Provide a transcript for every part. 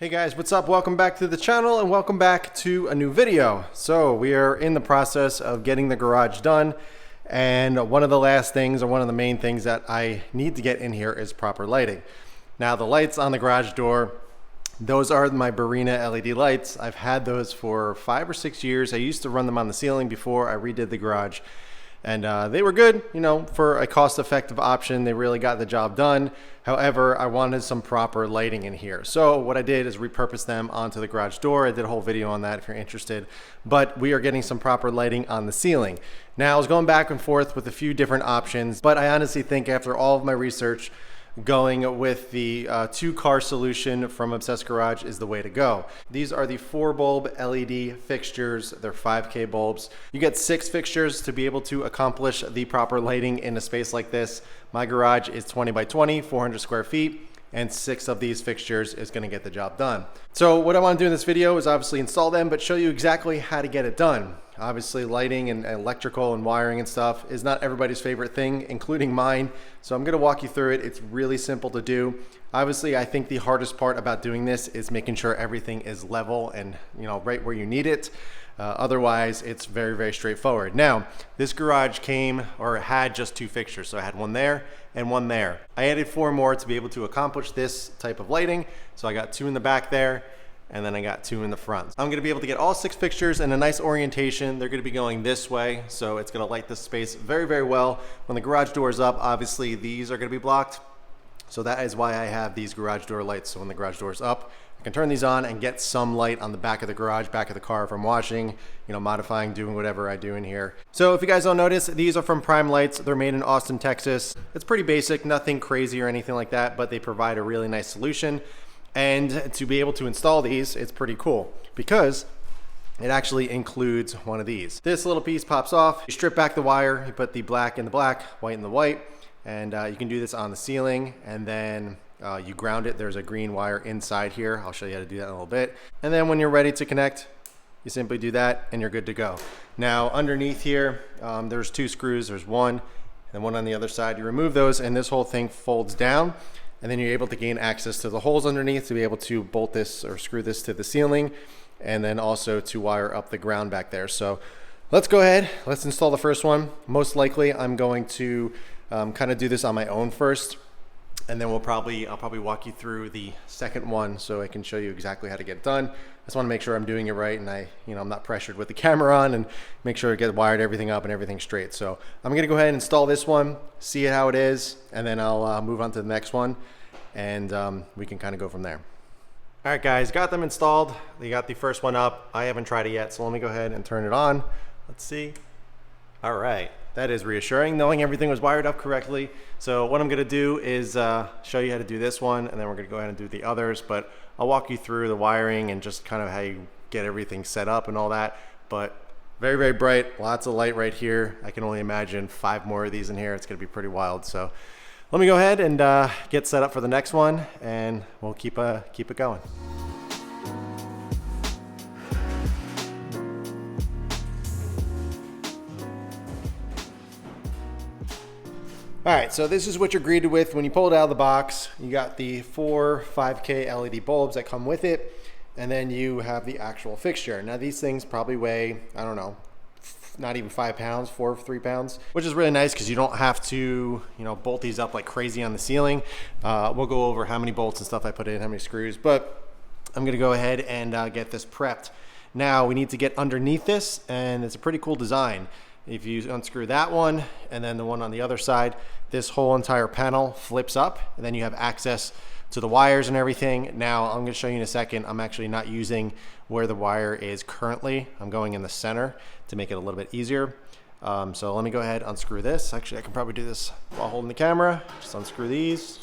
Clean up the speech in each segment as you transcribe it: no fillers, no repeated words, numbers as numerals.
Hey guys, what's up? Welcome back to the channel and welcome back to a new video. So we are in the process of getting the garage done, and one of the last things, or one of the main things that I need to get in here is proper lighting. Now the lights on the garage door, those are my Barina LED lights. I've had those for 5 or 6 years. I used to run them on the ceiling before I redid the garage. And they were good, you know, for a cost-effective option. They really got the job done. However, I wanted some proper lighting in here. So what I did is repurpose them onto the garage door. I did a whole video on that if you're interested. But we are getting some proper lighting on the ceiling. Now, I was going back and forth with a few different options, but I honestly think after all of my research, going with the 2-car solution from Obsessed Garage is the way to go. These are the 4-bulb LED fixtures. They're 5K bulbs. You get 6 fixtures to be able to accomplish the proper lighting in a space like this. My garage is 20 by 20, 400 square feet, and 6 of these fixtures is going to get the job done. So what I want to do in this video is obviously install them, but show you exactly how to get it done. Obviously, lighting and electrical and wiring and stuff is not everybody's favorite thing, including mine. So I'm going to walk you through it. It's really simple to do. Obviously, I think the hardest part about doing this is making sure everything is level and, you know, right where you need it. Otherwise, it's very, very straightforward. Now, this garage came or had just 2 fixtures. So I had one there and one there. I added 4 more to be able to accomplish this type of lighting. So I got 2 in the back there, and then I got 2 in the front. I'm gonna be able to get all 6 fixtures in a nice orientation. They're gonna be going this way, so it's gonna light this space very, very well. When the garage door is up, obviously these are gonna be blocked. So that is why I have these garage door lights. So when the garage door is up, I can turn these on and get some light on the back of the garage, back of the car if I'm washing, you know, modifying, doing whatever I do in here. So if you guys don't notice, these are from Prime Lights. They're made in Austin, Texas. It's pretty basic, nothing crazy or anything like that, but they provide a really nice solution. And to be able to install these, it's pretty cool because it actually includes one of these. This little piece pops off. You strip back the wire, you put the black in the black, white in the white, and you can do this on the ceiling, and then you ground it. There's a green wire inside here. I'll show you how to do that in a little bit. And then when you're ready to connect, you simply do that and you're good to go. Now underneath here, there's 2 screws. There's one and one on the other side. You remove those and this whole thing folds down. And then you're able to gain access to the holes underneath to be able to bolt this or screw this to the ceiling, and then also to wire up the ground back there. So let's go ahead, let's install the first one. Most likely I'm going to kind of do this on my own first, and then I'll probably walk you through the second one so I can show you exactly how to get it done. I just want to make sure I'm doing it right, and I'm not pressured with the camera on, and make sure I get wired everything up and everything straight. So I'm going to go ahead and install this one, see how it is, and then I'll move on to the next one, and we can kind of go from there. All right, guys, got them installed. They got the first one up. I haven't tried it yet, so let me go ahead and turn it on. Let's see. All right, that is reassuring, knowing everything was wired up correctly. So what I'm gonna do is show you how to do this one, and then we're gonna go ahead and do the others, but I'll walk you through the wiring and just kind of how you get everything set up and all that. But very, very bright, lots of light right here. I can only imagine 5 more of these in here. It's gonna be pretty wild. So let me go ahead and get set up for the next one, and we'll keep it going. All right, so this is what you're greeted with when you pull it out of the box. You got the 4 5K LED bulbs that come with it, and then you have the actual fixture. Now these things probably weigh, I don't know, not even 5 pounds, 4 or 3 pounds, which is really nice because you don't have to, you know, bolt these up like crazy on the ceiling. We'll go over how many bolts and stuff I put in, how many screws, but I'm gonna go ahead and get this prepped. Now we need to get underneath this, and it's a pretty cool design. If you unscrew that one and then the one on the other side, this whole entire panel flips up, and then you have access to the wires and everything. Now I'm going to show you in a second. I'm actually not using where the wire is currently. I'm going in the center to make it a little bit easier. So let me go ahead, unscrew this. Actually, I can probably do this while holding the camera. Just unscrew these.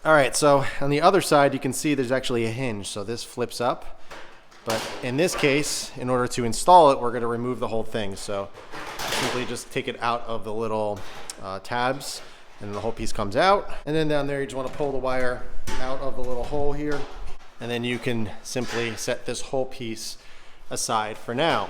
All right, so on the other side, you can see there's actually a hinge. So this flips up, but in this case, in order to install it, we're gonna remove the whole thing. So simply just take it out of the little tabs, and the whole piece comes out. And then down there, you just wanna pull the wire out of the little hole here, and then you can simply set this whole piece aside for now.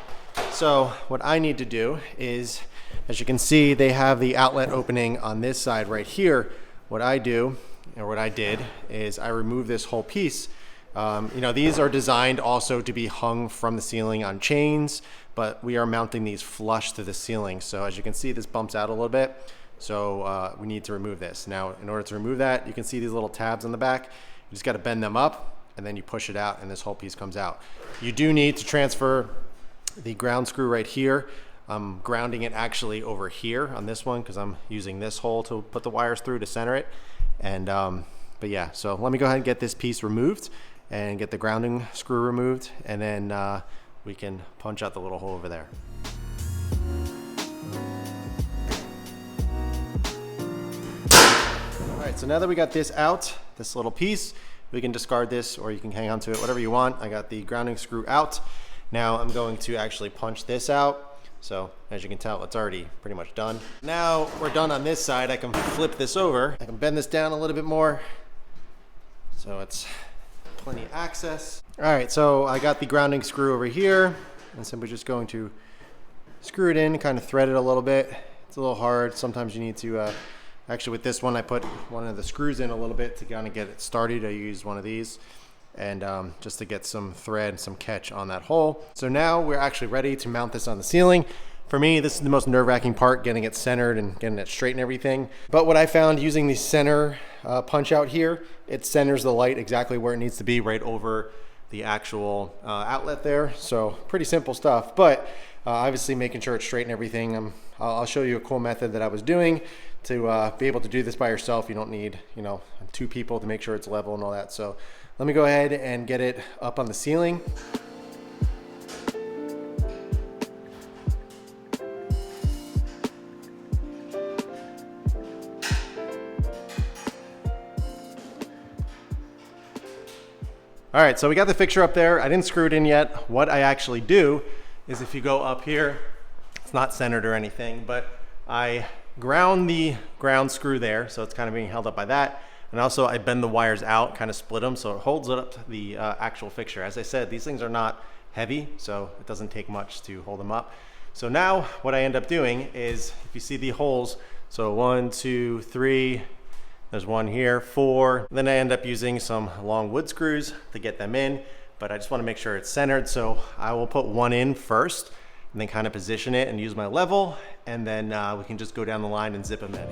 So what I need to do is As you can see, they have the outlet opening on this side right here. What I do, or what I did, is I remove this whole piece. You know, these are designed also to be hung from the ceiling on chains, but we are mounting these flush to the ceiling. So as you can see, this bumps out a little bit. So we need to remove this. Now, in order to remove that, you can see these little tabs on the back. You just got to bend them up and then you push it out and this whole piece comes out. You do need to transfer the ground screw right here. I'm grounding it actually over here on this one because I'm using this hole to put the wires through to center it. And but yeah, so let me go ahead and get this piece removed and get the grounding screw removed, and then we can punch out the little hole over there. All right, so now that we got this out, this little piece, we can discard this or you can hang on to it, whatever you want. I got the grounding screw out. Now I'm going to actually punch this out. So as you can tell, it's already pretty much done. Now we're done on this side. I can flip this over. I can bend this down a little bit more so it's plenty of access. All right, so I got the grounding screw over here. I'm simply just going to screw it in, kind of thread it a little bit. It's a little hard. Sometimes you need to, actually with this one, I put one of the screws in a little bit to kind of get it started. I use one of these and just to get some thread, some catch on that hole. So now we're actually ready to mount this on the ceiling. For me, this is the most nerve-wracking part, getting it centered and getting it straight and everything. But what I found using the center punch out here, it centers the light exactly where it needs to be, right over the actual outlet there. So pretty simple stuff, but obviously making sure it's straight and everything. I'll show you a cool method that I was doing to be able to do this by yourself. You don't need, you know, two people to make sure it's level and all that. So let me go ahead and get it up on the ceiling. All right, so we got the fixture up there. I didn't screw it in yet. What I actually do is if you go up here, it's not centered or anything, but I ground the ground screw there, so it's kind of being held up by that. And also I bend the wires out, kind of split them, so it holds it up to the actual fixture. As I said, these things are not heavy, so it doesn't take much to hold them up. So now what I end up doing is, if you see the holes, so 1, 2, 3, there's one here, 4. Then I end up using some long wood screws to get them in, but I just want to make sure it's centered. So I will put one in first and then kind of position it and use my level. And then we can just go down the line and zip them in.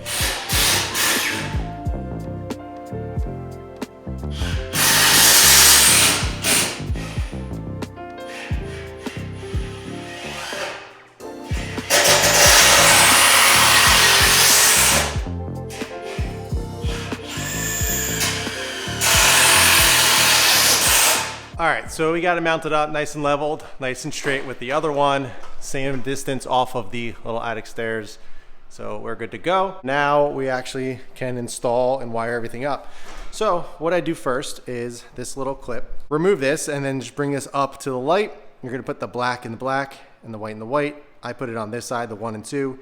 All right, so we got it mounted up nice and leveled, nice and straight with the other one, same distance off of the little attic stairs. So we're good to go. Now we actually can install and wire everything up. So what I do first is this little clip, remove this and then just bring this up to the light. You're gonna put the black in the black and the white in the white. I put it on this side, the 1 and 2.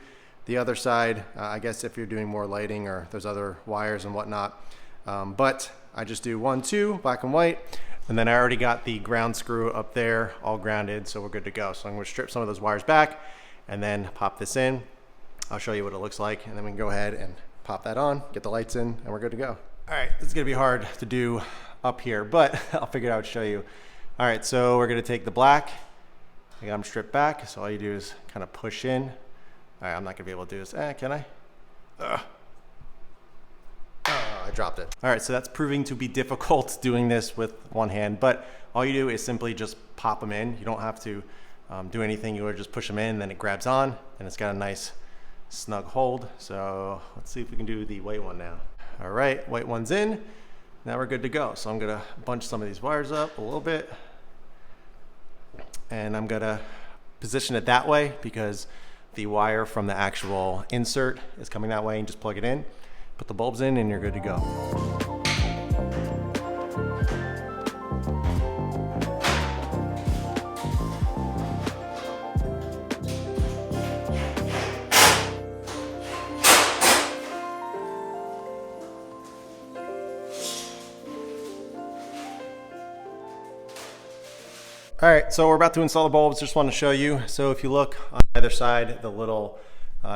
The other side, I guess if you're doing more lighting or there's other wires and whatnot. But I just do 1, 2, black and white. And then I already got the ground screw up there all grounded, so we're good to go. So I'm gonna strip some of those wires back and then pop this in. I'll show you what it looks like, and then we can go ahead and pop that on, get the lights in, and we're good to go. All right, this is gonna be hard to do up here, but I'll figure it out to show you. All right, so we're gonna take the black, I got them stripped back, so all you do is kind of push in. All right, I'm not gonna be able to do this. Can I? I dropped it. All right, so that's proving to be difficult doing this with one hand, but all you do is simply just pop them in. You don't have to do anything. You would just push them in, then it grabs on, and it's got a nice snug hold. So let's see if we can do the white one now. All right, white one's in. Now we're good to go. So I'm gonna bunch some of these wires up a little bit, and I'm gonna position it that way because the wire from the actual insert is coming that way, and just plug it in. Put the bulbs in and you're good to go. All right, so we're about to install the bulbs. Just want to show you. So if you look on either side, the little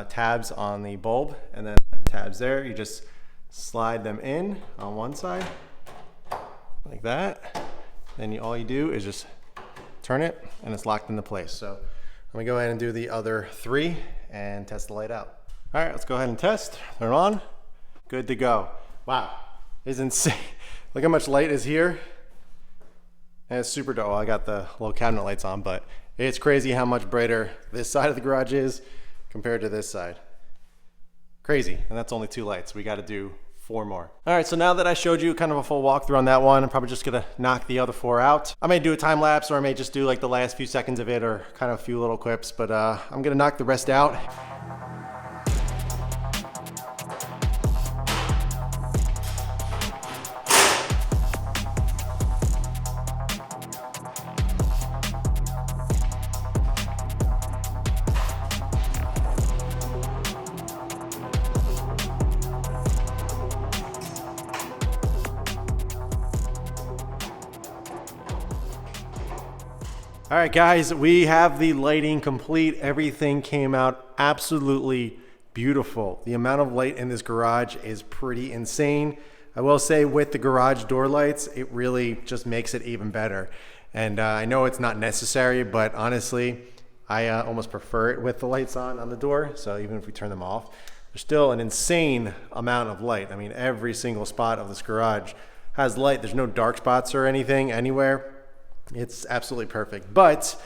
tabs on the bulb and then tabs there. You just slide them in on one side like that. Then all you do is just turn it and it's locked into place. So I'm gonna go ahead and do the other 3 and test the light out. All right, let's go ahead and test. Turn it on. Good to go. Wow, it's insane. Look how much light is here. And it's super dull. I got the little cabinet lights on, but it's crazy how much brighter this side of the garage is compared to this side. Crazy, and that's only 2 lights. We got to do 4 more. All right, so now that I showed you kind of a full walkthrough on that one, I'm probably just gonna knock the other 4 out. I may do a time lapse, or I may just do like the last few seconds of it, or kind of a few little clips, but I'm gonna knock the rest out. All right, guys, we have the lighting complete. Everything came out absolutely beautiful. The amount of light in this garage is pretty insane. I will say with the garage door lights, it really just makes it even better. And I know it's not necessary, but honestly, I almost prefer it with the lights on the door. So even if we turn them off, there's still an insane amount of light. I mean, every single spot of this garage has light. There's no dark spots or anything anywhere. It's absolutely perfect, but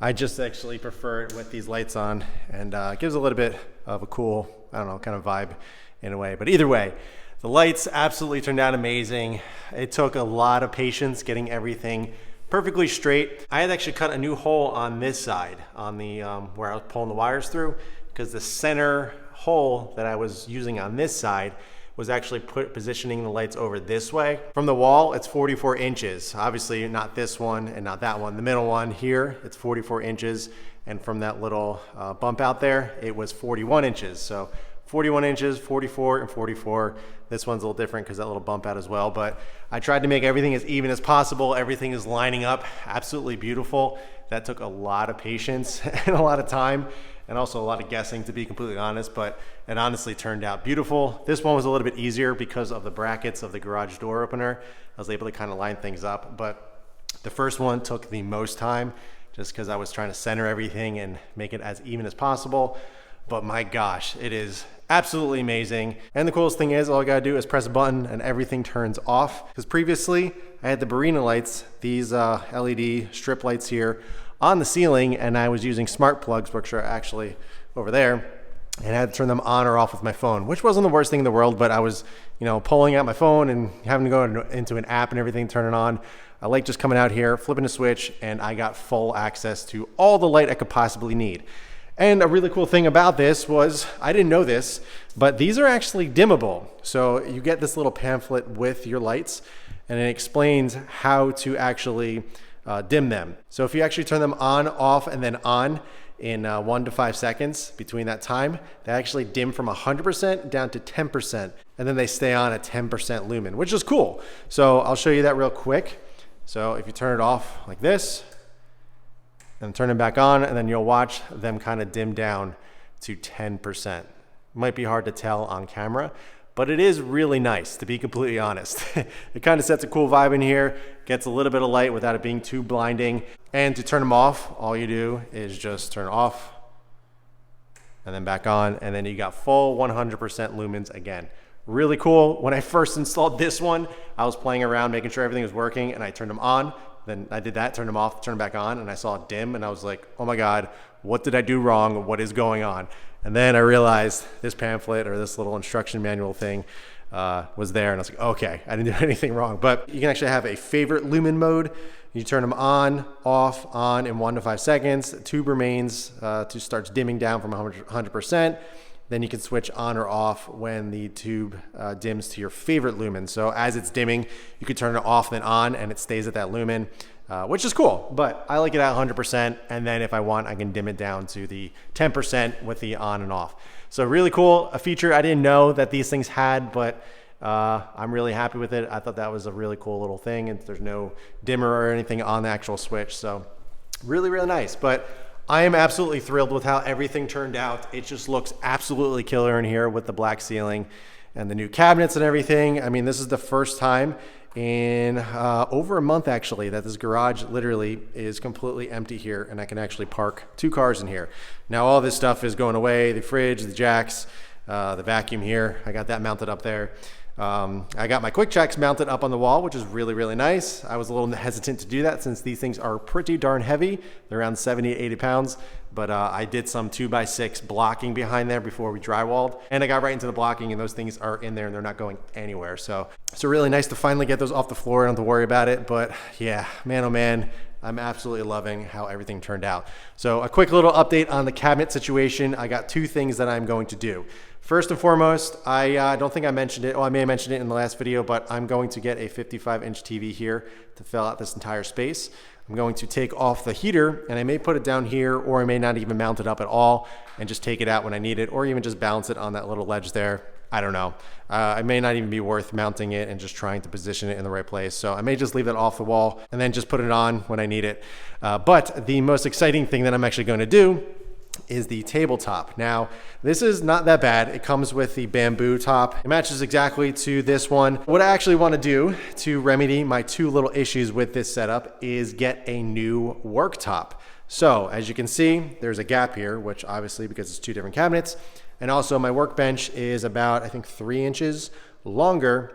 I just actually prefer it with these lights on, and it gives a little bit of a cool, I don't know, kind of vibe in a way. But either way, the lights absolutely turned out amazing. It took a lot of patience getting everything perfectly straight. I had actually cut a new hole on this side, on the where I was pulling the wires through, because the center hole that I was using on this side was actually positioning the lights over this way. From the wall, it's 44 inches. Obviously not this one and not that one. The middle one here, it's 44 inches. And from that little bump out there, it was 41 inches. So 41 inches, 44 and 44. This one's a little different because that little bump out as well. But I tried to make everything as even as possible. Everything is lining up absolutely beautiful. That took a lot of patience and a lot of time, and also a lot of guessing, to be completely honest, but it honestly turned out beautiful. This one was a little bit easier because of the brackets of the garage door opener. I was able to kind of line things up, but the first one took the most time just because I was trying to center everything and make it as even as possible. But my gosh, it is absolutely amazing. And the coolest thing is all I gotta do is press a button and everything turns off. Because previously I had the Barina lights, these LED strip lights here on the ceiling, and I was using smart plugs, which are actually over there, and I had to turn them on or off with my phone, which wasn't the worst thing in the world, but I was, you know, pulling out my phone and having to go into an app and everything, turn it on. I like just coming out here, flipping a switch, and I got full access to all the light I could possibly need. And a really cool thing about this was, I didn't know this, but these are actually dimmable. So you get this little pamphlet with your lights, and it explains how to actually dim them. So if you actually turn them on, off, and then on in 1 to 5 seconds between that time, they actually dim from 100% down to 10%, and then they stay on at 10% lumen, which is cool. So I'll show you that real quick. So if you turn it off like this, and turn them back on, and then you'll watch them kind of dim down to 10%. Might be hard to tell on camera, but it is really nice, to be completely honest. It kind of sets a cool vibe in here, gets a little bit of light without it being too blinding. And to turn them off, all you do is just turn off, and then back on, and then you got full 100% lumens again. Really cool. When I first installed this one, I was playing around, making sure everything was working, and I turned them on. Then I did that, turned them off, turned them back on, and I saw it dim, and I was like, oh my God, what did I do wrong? What is going on? And then I realized this pamphlet or this little instruction manual thing was there, and I was like, okay, I didn't do anything wrong. But you can actually have a favorite lumen mode. You turn them on, off, on in 1 to 5 seconds. The tube remains to starts dimming down from 100%. Then you can switch on or off when the tube dims to your favorite lumen. So as it's dimming, you can turn it off then on, and it stays at that lumen, which is cool. But I like it at 100%, and then if I want, I can dim it down to the 10% with the on and off. So really cool, a feature I didn't know that these things had, but I'm really happy with it. I thought that was a really cool little thing, and there's no dimmer or anything on the actual switch. So really, really nice. But I am absolutely thrilled with how everything turned out. It just looks absolutely killer in here with the black ceiling and the new cabinets and everything. I mean, this is the first time in over a month actually that this garage literally is completely empty here, and I can actually park 2 cars in here. Now all this stuff is going away, the fridge, the jacks, the vacuum here, I got that mounted up there. I got my quick checks mounted up on the wall, which is really, really nice. I was a little hesitant to do that since these things are pretty darn heavy. They're around 70 to 80 pounds, but I did some 2x6 blocking behind there before we drywalled, and I got right into the blocking, and those things are in there and they're not going anywhere. So it's really nice to finally get those off the floor. I don't have to worry about it, but yeah, man, oh man, I'm absolutely loving how everything turned out. So a quick little update on the cabinet situation. I got 2 things that I'm going to do. First and foremost, I don't think I mentioned it. Oh, I may have mentioned it in the last video, but I'm going to get a 55-inch TV here to fill out this entire space. I'm going to take off the heater, and I may put it down here, or I may not even mount it up at all and just take it out when I need it, or even just balance it on that little ledge there. I don't know. It may not even be worth mounting it and just trying to position it in the right place. So I may just leave that off the wall and then just put it on when I need it. But the most exciting thing that I'm actually going to do is the tabletop. Now, this is not that bad. It comes with the bamboo top. It matches exactly to this one. What I actually want to do to remedy my 2 little issues with this setup is get a new worktop. So as you can see, there's a gap here, which obviously because it's 2 different cabinets. And also my workbench is about, I think, 3 inches longer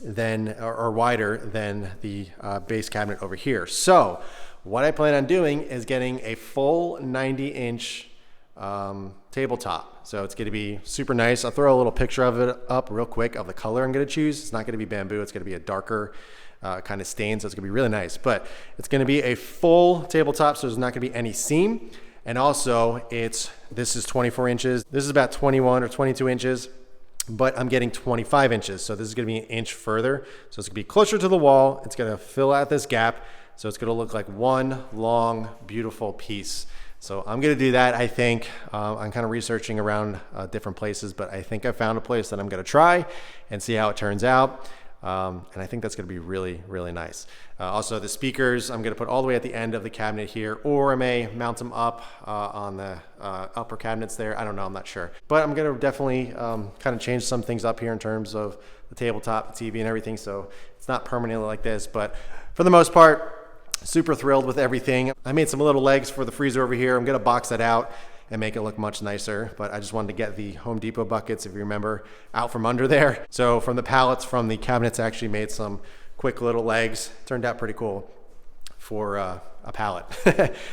than, or wider than the base cabinet over here. So what I plan on doing is getting a full 90-inch tabletop. So it's going to be super nice. I'll throw a little picture of it up real quick of the color I'm going to choose. It's not going to be bamboo. It's going to be a darker kind of stain. So it's going to be really nice, but it's going to be a full tabletop. So there's not going to be any seam. And also this is 24 inches. This is about 21 or 22 inches, but I'm getting 25 inches. So this is going to be an inch further. So it's going to be closer to the wall. It's going to fill out this gap. So it's going to look like one long, beautiful piece. So I'm going to do that. I think I'm kind of researching around different places, but I think I found a place that I'm going to try and see how it turns out. And I think that's going to be really, really nice. Also, the speakers, I'm going to put all the way at the end of the cabinet here, or I may mount them up on the upper cabinets there. I don't know. I'm not sure. But I'm going to definitely kind of change some things up here in terms of the tabletop, the TV, and everything. So it's not permanently like this. But for the most part, super thrilled with everything. I made some little legs for the freezer over here. I'm going to box that out and make it look much nicer, but I just wanted to get the Home Depot buckets, if you remember, out from under there. So from the pallets from the cabinets, I actually made some quick little legs. Turned out pretty cool for a pallet.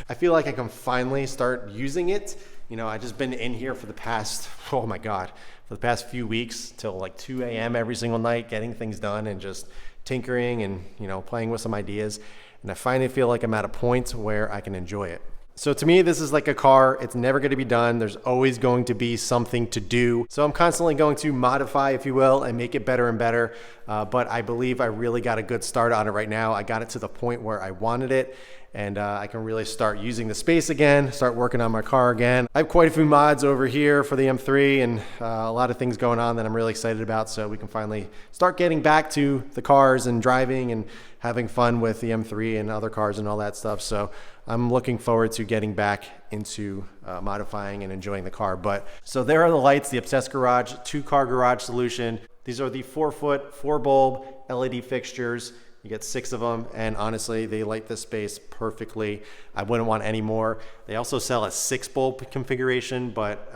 I feel like I can finally start using it. You know, I just been in here for the past, oh my God, for the past few weeks till like 2 a.m. every single night, getting things done and just tinkering and, you know, playing with some ideas. And I finally feel like I'm at a point where I can enjoy it. So to me, this is like a car. It's never going to be done. There's always going to be something to do. So I'm constantly going to modify, if you will, and make it better and better. But I believe I really got a good start on it right now. I got it to the point where I wanted it. And I can really start using the space again, start working on my car again. I have quite a few mods over here for the M3 and a lot of things going on that I'm really excited about. So we can finally start getting back to the cars and driving and having fun with the M3 and other cars and all that stuff. So I'm looking forward to getting back into modifying and enjoying the car. But so there are the lights, the Obsessed Garage 2-car garage solution. These are the 4-foot, 4-bulb LED fixtures. You get 6 of them, and honestly, they light this space perfectly. I wouldn't want any more. They also sell a 6-bulb configuration, but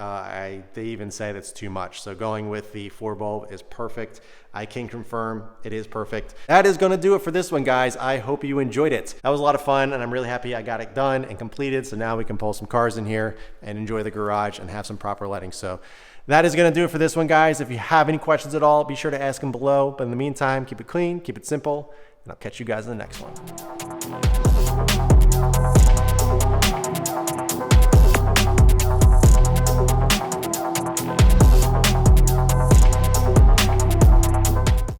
they even say that's too much. So going with the 4-bulb is perfect. I can confirm it is perfect. That is going to do it for this one, guys. I hope you enjoyed it. That was a lot of fun, and I'm really happy I got it done and completed. So now we can pull some cars in here and enjoy the garage and have some proper lighting. So that is going to do it for this one, guys. If you have any questions at all, be sure to ask them below. But in the meantime, keep it clean, keep it simple, and I'll catch you guys in the next one.